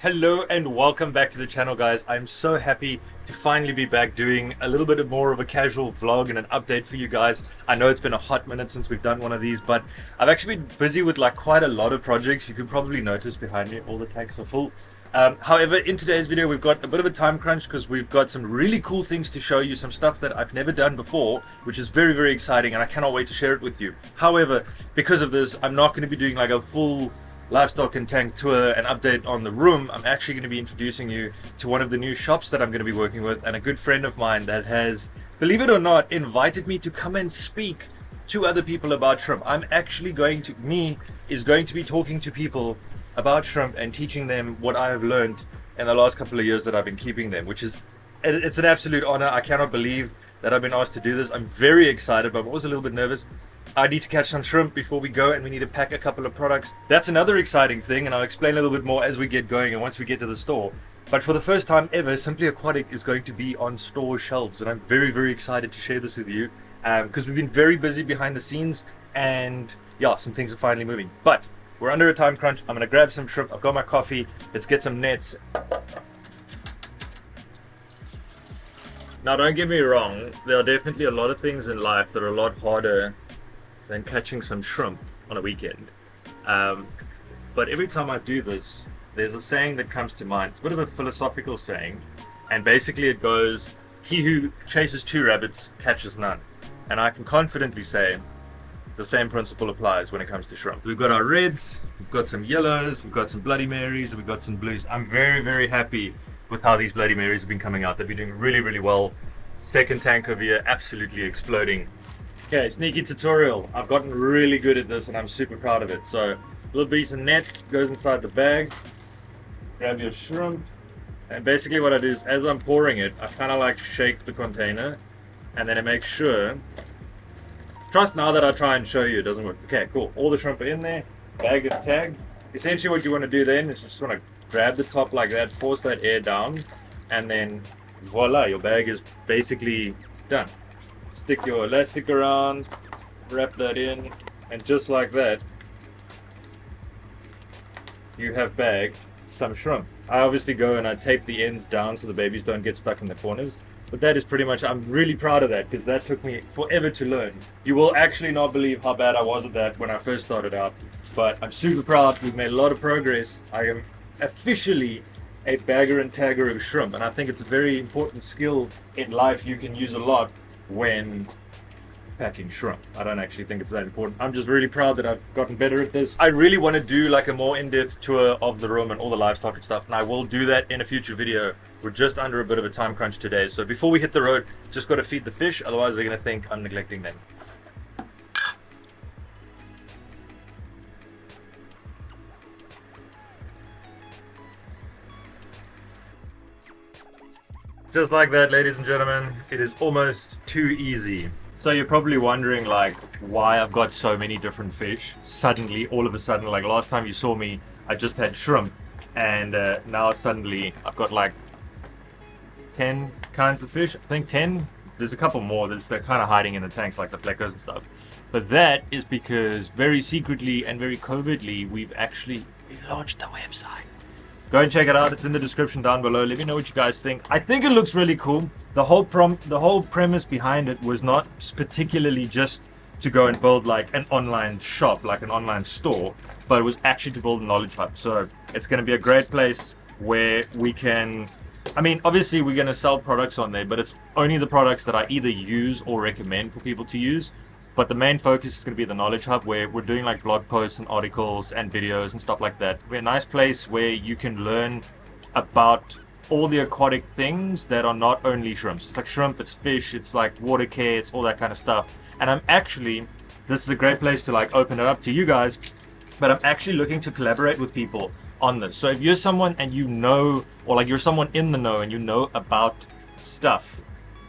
Hello and welcome back to the channel, guys. I'm so happy to finally be back doing a little bit more of a casual vlog and an update for you guys. I know it's been a hot minute since we've done one of these, but I've actually been busy with like quite a lot of projects. You can probably notice behind me all the tanks are full. However, in today's video we've got a bit of a time crunch because we've got some really cool things to show you, some stuff that I've never done before, which is very, very exciting, and I cannot wait to share it with you. However, because of this, I'm not going to be doing like a full livestock and tank tour and update on the room. I'm actually going to be introducing you to one of the new shops that I'm going to be working with, and a good friend of mine that has, believe it or not, invited me to come and speak to other people about shrimp. I'm actually going to be talking to people about shrimp and teaching them what I have learned in the last couple of years that I've been keeping them, which is, it's an absolute honor. I cannot believe that I've been asked to do this. I'm very excited, but I'm also a little bit nervous. I need to catch some shrimp before we go, and we need to pack a couple of products. That's another exciting thing, and I'll explain a little bit more as we get going and once we get to the store. But for the first time ever, Simply Aquatic is going to be on store shelves, and I'm very, very excited to share this with you because we've been very busy behind the scenes, and yeah, some things are finally moving. But we're under a time crunch. I'm going to grab some shrimp. I've got my coffee. Let's get some nets. Now, don't get me wrong. There are definitely a lot of things in life that are a lot harder than catching some shrimp on a weekend. But every time I do this, there's a saying that comes to mind. It's a bit of a philosophical saying, and basically it goes, he who chases two rabbits catches none. And I can confidently say the same principle applies when it comes to shrimp. We've got our reds, we've got some yellows, we've got some Bloody Marys, we've got some blues. I'm very, very happy with how these Bloody Marys have been coming out. They've been doing really, really well. Second tank over here, absolutely exploding. Okay, sneaky tutorial. I've gotten really good at this and I'm super proud of it. So, a little piece of net goes inside the bag. Grab your shrimp. And basically what I do is, as I'm pouring it, I kind of like shake the container. And then I make sure, trust now that I try and show you, it doesn't work. Okay, cool. All the shrimp are in there. Bag is tagged. Essentially what you want to do then is just want to grab the top like that, force that air down. And then, voila, your bag is basically done. Stick your elastic around, wrap that in, and just like that, you have bagged some shrimp. I obviously go and I tape the ends down so the babies don't get stuck in the corners. But that is pretty much, I'm really proud of that because that took me forever to learn. You will actually not believe how bad I was at that when I first started out. But I'm super proud. We've made a lot of progress. I am officially a bagger and tagger of shrimp, and I think it's a very important skill in life you can use a lot when packing shrimp. I don't actually think it's that important. I'm just really proud that I've gotten better at this. I really want to do like a more in-depth tour of the room and all the livestock and stuff, and I will do that in a future video. We're just under a bit of a time crunch today, so before we hit the road, just got to feed the fish, otherwise they're going to think I'm neglecting them. Just like that, ladies and gentlemen, it is almost too easy. So you're probably wondering like why I've got so many different fish suddenly, all of a sudden. Like last time you saw me, I just had shrimp, and now suddenly I've got like 10 kinds of fish. I think 10. There's a couple more they're kind of hiding in the tanks, like the plecos and stuff. But that is because very secretly and very covertly we launched the website. Go and check it out. It's in the description down below. Let me know what you guys think. I think it looks really cool. The whole premise behind it was not particularly just to go and build like an online shop, like an online store, but it was actually to build a knowledge hub. So it's going to be a great place where we can, I mean, obviously we're going to sell products on there, but it's only the products that I either use or recommend for people to use. But the main focus is going to be the knowledge hub, where we're doing like blog posts and articles and videos and stuff like that. We're a nice place where you can learn about all the aquatic things that are not only shrimps. It's like shrimp, it's fish, it's like water care, it's all that kind of stuff. And this is a great place to like open it up to you guys, but I'm actually looking to collaborate with people on this. So if you're someone and you know, or like you're someone in the know and you know about stuff,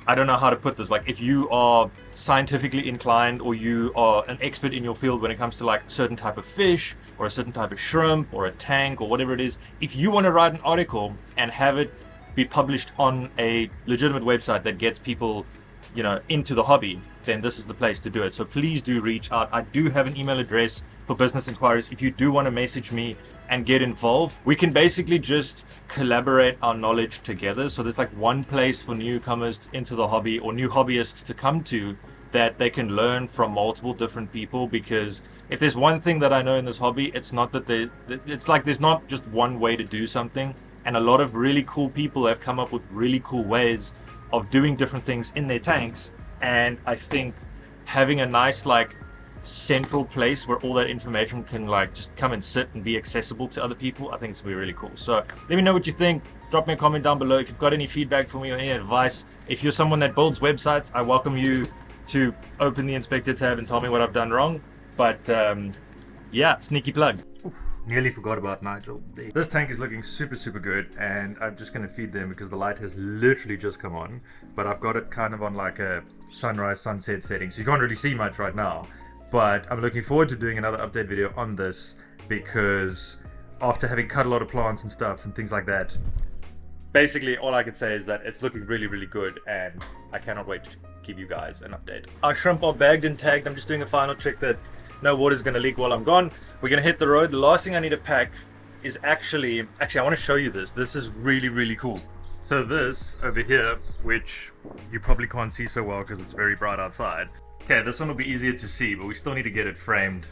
I don't know how to put this, like if you are scientifically inclined or you are an expert in your field when it comes to like a certain type of fish or a certain type of shrimp or a tank or whatever it is, if you want to write an article and have it be published on a legitimate website that gets people, you know, into the hobby, then this is the place to do it. So please do reach out. I do have an email address for business inquiries. If you do want to message me and get involved, we can basically just collaborate our knowledge together. So there's like one place for newcomers into the hobby or new hobbyists to come to, that they can learn from multiple different people. Because if there's one thing that I know in this hobby, it's not that it's like there's not just one way to do something, and a lot of really cool people have come up with really cool ways of doing different things in their tanks. And I think having a nice like central place where all that information can like just come and sit and be accessible to other people, I think it's gonna be really cool. So let me know what you think. Drop me a comment down below if you've got any feedback for me or any advice. If you're someone that builds websites, I welcome you to open the inspector tab and tell me what I've done wrong. But yeah, sneaky plug. Oof, nearly forgot about Nigel. This tank is looking super good, and I'm just going to feed them because the light has literally just come on, but I've got it kind of on like a sunrise sunset setting, so you can't really see much right now. But I'm looking forward to doing another update video on this, because after having cut a lot of plants and stuff and things like that, basically all I can say is that it's looking really good, and I cannot wait to give you guys an update. Our shrimp are bagged and tagged. I'm just doing a final check that no water's going to leak while I'm gone. We're going to hit the road. The last thing I need to pack is actually I want to show you this. This is really cool. So this over here, which you probably can't see so well because it's very bright outside. Okay, this one will be easier to see, but we still need to get it framed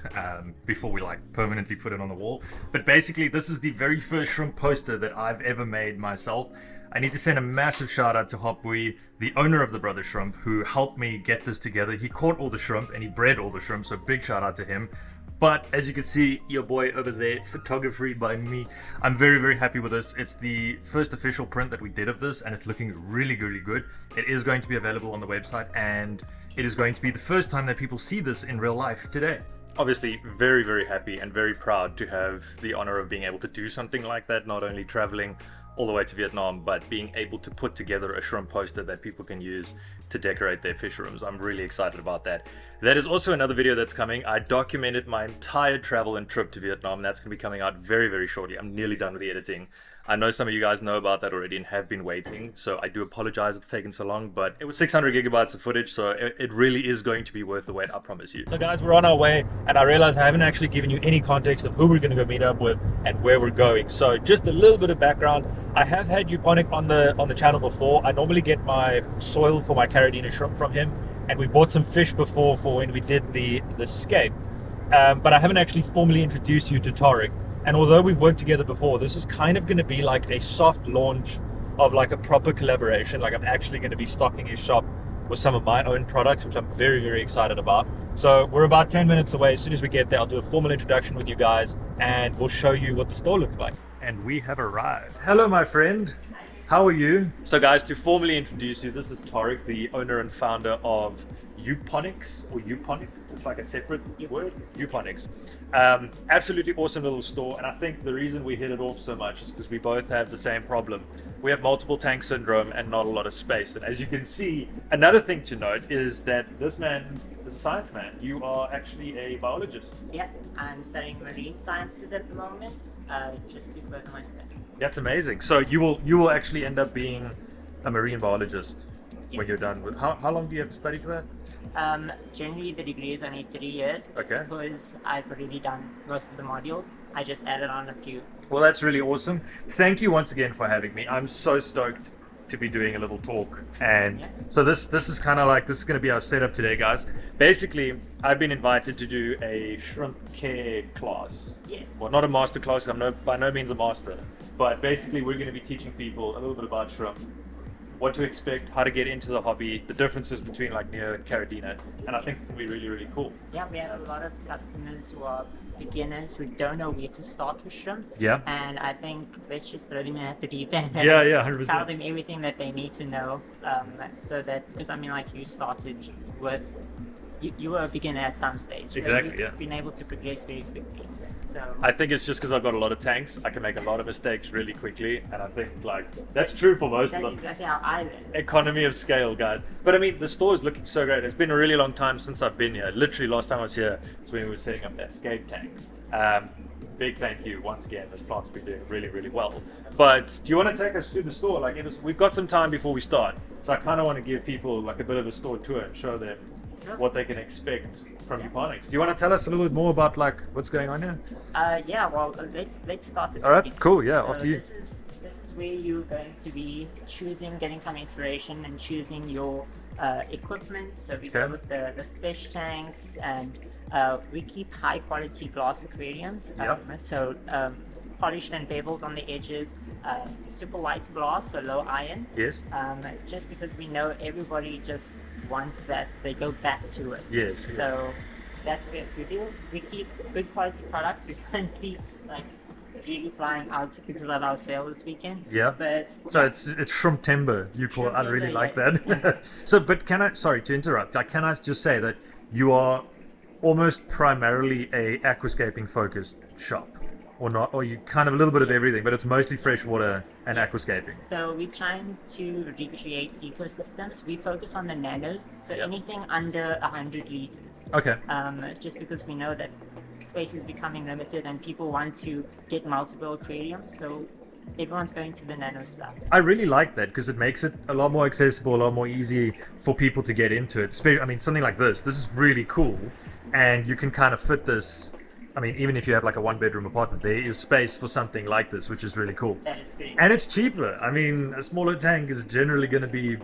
before we like permanently put it on the wall. But basically, this is the very first shrimp poster that I've ever made myself. I need to send a massive shout out to Hopwe, the owner of the Brother Shrimp, who helped me get this together. He caught all the shrimp and he bred all the shrimp, so big shout out to him. But as you can see, your boy over there, photography by me, I'm very happy with this. It's the first official print that we did of this, and it's looking really good. It is going to be available on the website, and it is going to be the first time that people see this in real life today. Obviously very happy and very proud to have the honor of being able to do something like that, not only traveling all the way to Vietnam, but being able to put together a shrimp poster that people can use to decorate their fish rooms. I'm really excited about that. That is also another video that's coming. I documented my entire travel and trip to Vietnam, and that's going to be coming out very shortly. I'm nearly done with the editing. I know some of you guys know about that already and have been waiting, so I do apologize it's taken so long, but it was 600 gigabytes of footage, so it really is going to be worth the wait, I promise you. So guys, we're on our way, and I realize I haven't actually given you any context of who we're going to go meet up with and where we're going. So just a little bit of background. I have had Uponic on the channel before. I normally get my soil for my Carradina shrimp from him, and we bought some fish before for when we did the scape, but I haven't actually formally introduced you to Tariq. And although we've worked together before, this is kind of going to be like a soft launch of like a proper collaboration. Like I'm actually going to be stocking his shop with some of my own products, which I'm very excited about. So we're about 10 minutes away. As soon as we get there, I'll do a formal introduction with you guys, and we'll show you what the store looks like. And we have arrived. Hello, my friend. How are you? So guys, to formally introduce you, this is Tariq, the owner and founder of Uponics, or Uponic, it's like a separate word, Uponics. Absolutely awesome little store, and I think the reason we hit it off so much is because we both have the same problem. We have multiple tank syndrome and not a lot of space. And as you can see, another thing to note is that this man is a science man. You are actually a biologist. Yeah, I'm studying marine sciences at the moment, just to further my studies. That's amazing. So you will actually end up being a marine biologist when you're done with. How long do you have to study for that? Generally the degree is only 3 years. Okay. Because I've already done most of the modules. I just added on a few. Well, that's really awesome. Thank you once again for having me. I'm so stoked to be doing a little talk. And so this is kind of like, this is going to be our setup today, guys. Basically, I've been invited to do a shrimp care class. Yes. Well, not a master class. I'm by no means a master. But basically, we're going to be teaching people a little bit about shrimp, what to expect, how to get into the hobby, the differences between like Neo and Carradina, and I think it's going to be really cool. Yeah, we have a lot of customers who are beginners who don't know where to start with shrimp. Yeah. And I think let's just throw them in at the deep end and 100%. tell them everything that they need to know, so that, because I mean, like, you started with, you were a beginner at some stage. Exactly, so you've been able to progress very quickly. So I think it's just because I've got a lot of tanks, I can make a lot of mistakes really quickly, and I think like that's true for most of them. That's exactly how I learned. Economy of scale, guys. But I mean, the store is looking so great. It's been a really long time since I've been here. Literally, last time I was here was when we were setting up that scape tank. Big thank you once again. This plant's been doing really well. But do you want to take us through the store? Like, we've got some time before we start, so I kind of want to give people like a bit of a store tour and show them Sure. what they can expect from Uponics. Do you want to tell us a little bit more about like what's going on here? Yeah, well, let's start at the All right, beginning. cool. Yeah, So after you. this is where you're going to be getting some inspiration and choosing your equipment. So we go Okay. with the fish tanks, and we keep high quality glass aquariums. Yep. So polished and beveled on the edges, super white glass, so low iron. Yes. Just because we know everybody just wants that, they go back to it. Yes. yes. So that's what we do. We keep good quality products. We currently like really flying out because of our sale this weekend. Yeah. But So it's shrimp timber. You call it. I Shrimp really timber, like yes. that. So, but sorry to interrupt. Can I just say that you are almost primarily a aquascaping focused shop, or not? Or you kind of a little bit of everything, but it's mostly freshwater and aquascaping. So we're trying to recreate ecosystems. We focus on the nanos, so Yep. anything under 100 liters. Okay. Just because we know that space is becoming limited and people want to get multiple aquariums, so everyone's going to the nano stuff. I really like that because it makes it a lot more accessible, a lot more easy for people to get into it. I mean, something like this is really cool, and you can kind of fit this. I mean, even if you have like a one-bedroom apartment, there is space for something like this, which is really cool. That is great. And it's cheaper. I mean, a smaller tank is generally going to be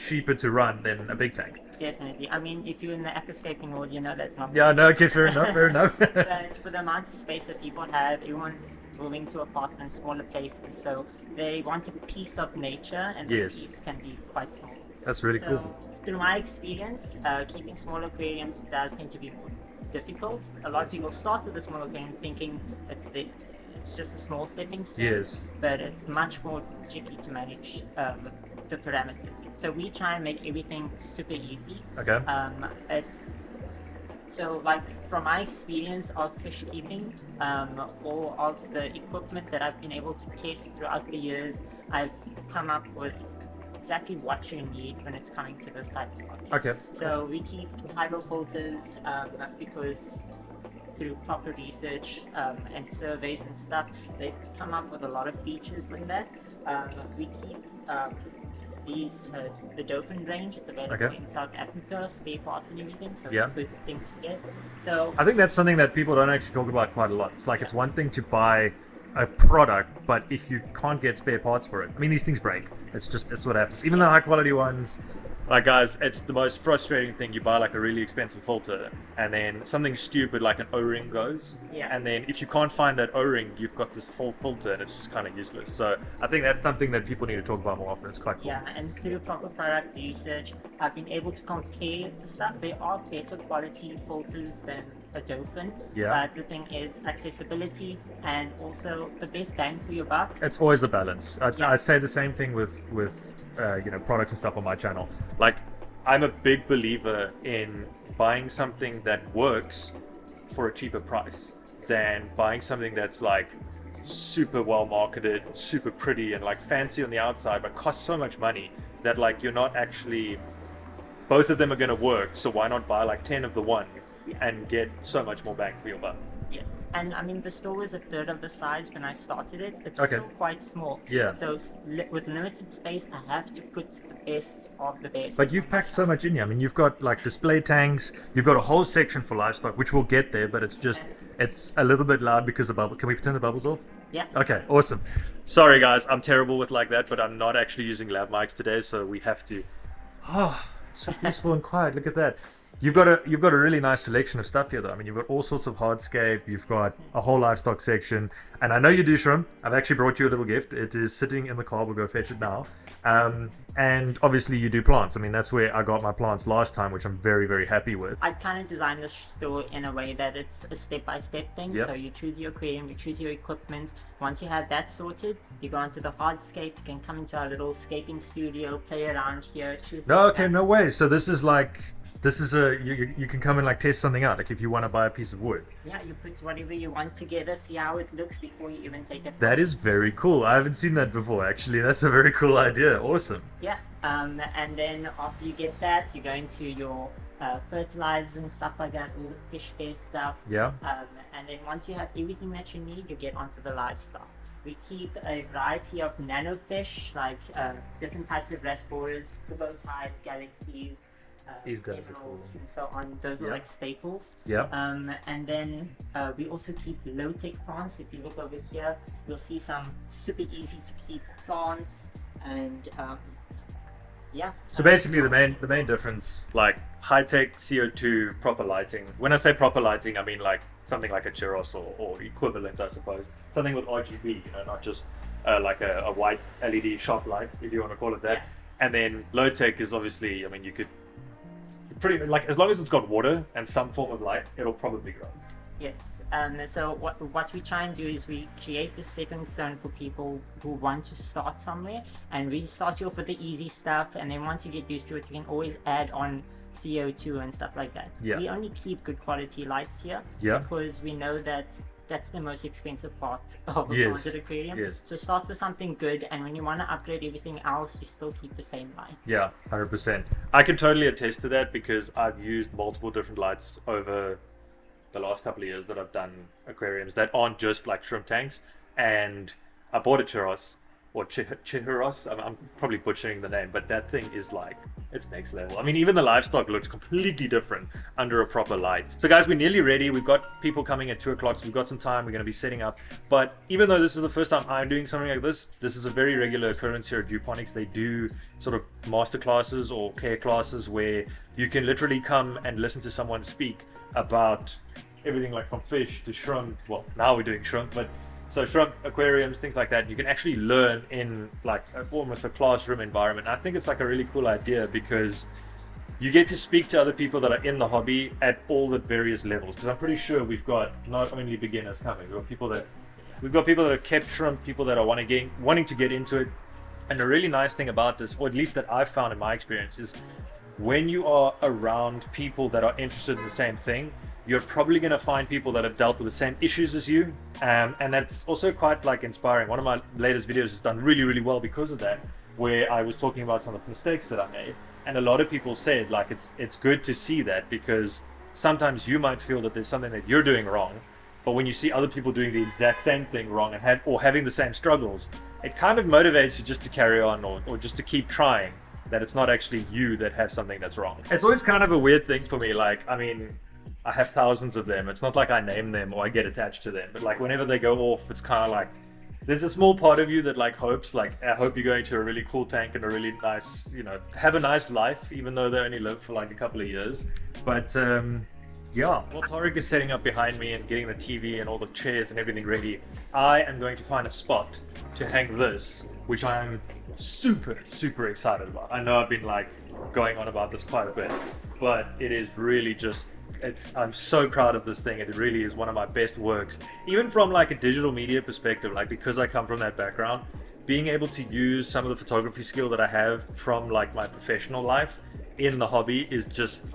cheaper to run than a big tank. Definitely. I mean, if you're in the aquascaping world, you know that's not. Yeah, no, okay, fair enough, fair enough. But for the amount of space that people have, everyone's moving to apartments, smaller places, so they want a piece of nature, and Yes. the piece can be quite small. That's really So, cool. through my experience, keeping small aquariums does seem to be more difficult. A lot of people start with a small aquarium thinking it's just a small stepping stone. Yes. But it's much more tricky to manage the parameters. So we try and make everything super easy. Okay. It's so like from my experience of fish keeping, or of the equipment that I've been able to test throughout the years, I've come up with exactly what you need when it's coming to this type of product. Okay. So we keep tidal filters because through proper research and surveys and stuff, they've come up with a lot of features like that. We keep the dolphin range. It's available Okay. in South Africa, spare parts and everything, so Yeah. it's a good thing to get. So I think that's something that people don't actually talk about quite a lot. It's like it's one thing to buy a product, but if you can't get spare parts for it, I mean, these things break. It's what happens. Even the high quality ones, like guys, it's the most frustrating thing. You buy like a really expensive filter, and then something stupid like an O-ring goes, Yeah. and then if you can't find that O-ring, you've got this whole filter, and it's just kind of useless. So I think that's something that people need to talk about more often. It's quite cool. yeah, and through proper product research, I've been able to compare the stuff. There are better quality filters than a dolphin. Yeah. But the thing is accessibility and also the best bang for your buck. It's always a balance. Yeah. I say the same thing with products and stuff on my channel. Like, I'm a big believer in buying something that works for a cheaper price than buying something that's like super well marketed, super pretty, and like fancy on the outside, but costs so much money that like you're not actually. Both of them are going to work, so why not buy like 10 of the one and get so much more bang for your buck? Yes, and I mean the store was a third of the size when I started it. It's Okay. still quite small. Yeah. So with limited space, I have to put the best of the best. But you've packed so much in here. I mean, you've got like display tanks, you've got a whole section for livestock, which we'll get there, but it's a little bit loud because of bubble. Can we turn the bubbles off? Yeah. Okay, awesome. Sorry guys, I'm terrible with like that, but I'm not actually using lav mics today, so we have to. Oh, it's so peaceful and quiet. Look at that. You've got a really nice selection of stuff here, though. I mean, you've got all sorts of hardscape. You've got a whole livestock section, and I know you do shrimp. I've actually brought you a little gift. It is sitting in the car. We'll go fetch it now. And obviously, you do plants. I mean, that's where I got my plants last time, which I'm very, very happy with. I've kind of designed the store in a way that it's a step-by-step thing. Yep. So you choose your aquarium, you choose your equipment. Once you have that sorted, you go onto the hardscape. You can come into our little scaping studio, play around here, choose. No, the okay, stands. no way. So this is you can come and like test something out, like if you want to buy a piece of wood. Yeah, you put whatever you want together, see how it looks before you even take it. That is very cool. I haven't seen that before, actually. That's a very cool idea. Awesome. Yeah, and then after you get that, you go into your fertilizers and stuff like that, all the fish-based stuff. Yeah. And then once you have everything that you need, you get onto the livestock. We keep a variety of nano fish, like different types of reservoirs, kubo ties, galaxies, These guys are cool. emeralds and so on. Those are like staples. Yeah. And then we also keep low-tech plants. If you look over here, you'll see some super easy to keep plants, and yeah. So basically, the main difference, like high-tech CO2 proper lighting. When I say proper lighting, I mean like something like a Cheiros or equivalent, I suppose. Something with RGB, you know, not just like a white LED shop light, if you want to call it that. Yeah. And then low-tech is obviously, I mean, you could pretty like, as long as it's got water and some form of light, it'll probably grow. Yes. So what we try and do is we create the stepping stone for people who want to start somewhere, and we start you off with the easy stuff, and then once you get used to it, you can always add on CO2 and stuff like that. Yeah. We only keep good quality lights here because we know that that's the most expensive part of a planted aquarium. Yes. So start with something good, and when you want to upgrade everything else, you still keep the same light. Yeah, 100%. I can totally attest to that because I've used multiple different lights over the last couple of years that I've done aquariums that aren't just like shrimp tanks. And I bought a Cheiros, or Cheiros. I'm probably butchering the name, but that thing is like, it's next level. I mean, even the livestock looks completely different under a proper light. So guys, we're nearly ready. We've got people coming at 2 o'clock, so we've got some time. We're going to be setting up. But even though this is the first time I'm doing something like this is a very regular occurrence here at Uponics. They do sort of master classes or care classes where you can literally come and listen to someone speak about everything, like from fish to shrimp. Well, now we're doing shrimp, but so shrimp, aquariums, things like that. You can actually learn in like almost a classroom environment. I think it's like a really cool idea because you get to speak to other people that are in the hobby at all the various levels. Because I'm pretty sure we've got not only beginners coming, we've got people that have kept shrimp, people that are wanting to get into it. And the really nice thing about this, or at least that I've found in my experience, is when you are around people that are interested in the same thing, you're probably going to find people that have dealt with the same issues as you, and that's also quite like inspiring. One of my latest videos has done really, really well because of that, where I was talking about some of the mistakes that I made, and a lot of people said like it's good to see that, because sometimes you might feel that there's something that you're doing wrong, but when you see other people doing the exact same thing wrong and having the same struggles, it kind of motivates you just to carry on or just to keep trying, that it's not actually you that have something that's wrong. It's always kind of a weird thing for me. Like, I mean, I have thousands of them. It's not like I name them or I get attached to them, but like whenever they go off, it's kind of like there's a small part of you that like hopes, like I hope you're going to a really cool tank and a really nice, you know, have a nice life, even though they only live for like a couple of years. But yeah, while Tariq is setting up behind me and getting the TV and all the chairs and everything ready, I am going to find a spot to hang this, which I am super, super excited about. I know I've been like going on about this quite a bit, but it is really just, I'm so proud of this thing. It really is one of my best works, even from like a digital media perspective, like because I come from that background, being able to use some of the photography skill that I have from like my professional life in the hobby is just,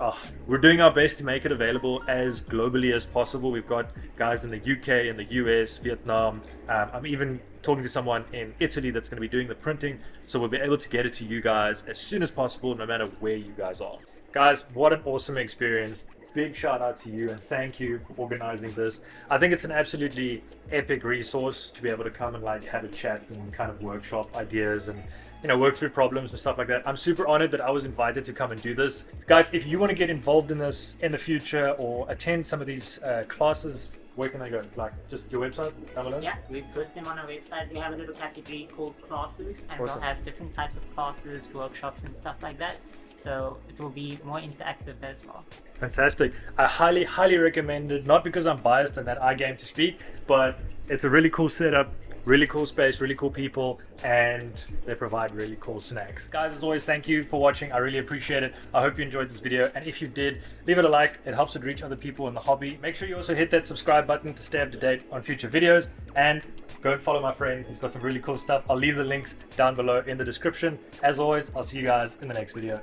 we're doing our best to make it available as globally as possible. We've got guys in the UK, in the US, Vietnam. I'm even talking to someone in Italy that's going to be doing the printing, so we'll be able to get it to you guys as soon as possible, no matter where you guys are. Guys, what an awesome experience. Big shout out to you and thank you for organizing this. I think it's an absolutely epic resource to be able to come and like have a chat and kind of workshop ideas and, you know, work through problems and stuff like that. I'm super honored that I was invited to come and do this. Guys, if you want to get involved in this in the future or attend some of these classes, where can I go? Like just your website down below? Yeah, we post them on our website. We have a little category called classes, and Awesome. we'll have different types of classes, workshops and stuff like that. So it will be more interactive as well. Fantastic. I highly, highly recommend it, not because I'm biased and that I game to speak, but it's a really cool setup, really cool space, really cool people, and they provide really cool snacks. Guys, as always, thank you for watching. I really appreciate it. I hope you enjoyed this video, and if you did, leave it a like. It helps it reach other people in the hobby. Make sure you also hit that subscribe button to stay up to date on future videos, and go and follow my friend. He's got some really cool stuff. I'll leave the links down below in the description. As always, I'll see you guys in the next video.